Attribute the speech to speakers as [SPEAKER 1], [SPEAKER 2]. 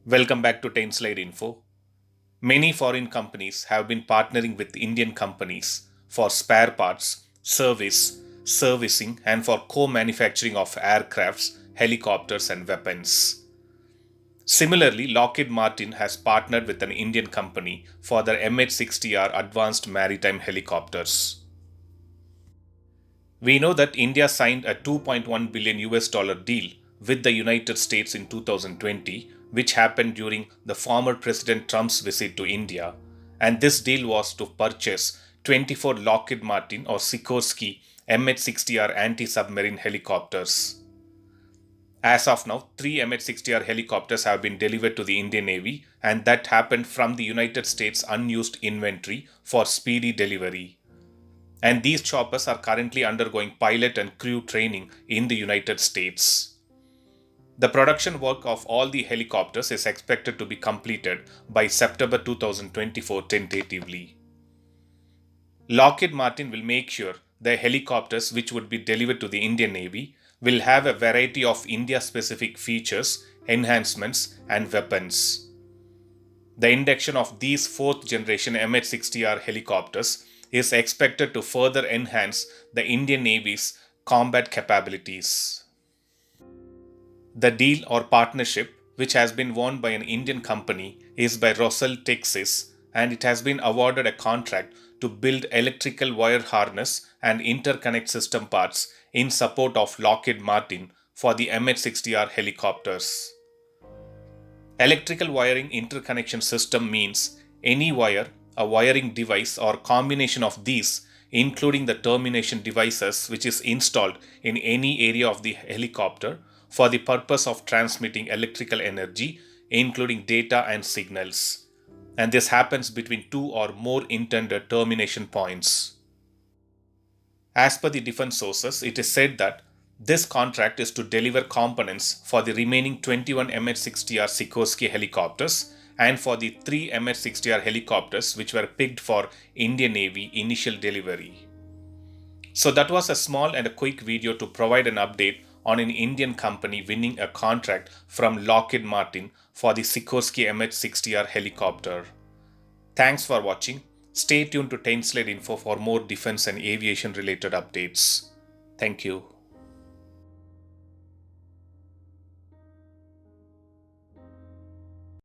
[SPEAKER 1] Welcome back to 10 Slide Info. Many foreign companies have been partnering with Indian companies for spare parts, servicing, and for co manufacturing of aircrafts, helicopters, and weapons. Similarly, Lockheed Martin has partnered with an Indian company for their MH-60R advanced maritime helicopters. We know that India signed a 2.1 billion US dollar deal with the United States in 2020, which happened during the former President Trump's visit to India. And this deal was to purchase 24 Lockheed Martin or Sikorsky MH-60R anti-submarine helicopters. As of now, 3 MH-60R helicopters have been delivered to the Indian Navy, and that happened from the United States unused inventory for speedy delivery. And these choppers are currently undergoing pilot and crew training in the United States. The production work of all the helicopters is expected to be completed by September 2024 tentatively. Lockheed Martin will make sure the helicopters which would be delivered to the Indian Navy will have a variety of India-specific features, enhancements, and weapons. The induction of these fourth generation MH-60R helicopters is expected to further enhance the Indian Navy's combat capabilities. The deal or partnership, which has been won by an Indian company, is by Rosell Texas, and it has been awarded a contract to build electrical wire harness and interconnect system parts in support of Lockheed Martin for the MH-60R helicopters. Electrical wiring interconnection system means any wire, a wiring device, or combination of these, including the termination devices which is installed in any area of the helicopter for the purpose of transmitting electrical energy, including data and signals. And this happens between two or more intended termination points. As per the defense sources, it is said that this contract is to deliver components for the remaining 21 MH-60R Sikorsky helicopters and for the 3 MH-60R helicopters which were picked for Indian Navy initial delivery. So that was a small and a quick video to provide an update on an Indian company winning a contract from Lockheed Martin for the Sikorsky MH-60R helicopter. Thanks for watching. Stay tuned to 10 Slide Info for more defense and aviation related updates. Thank you.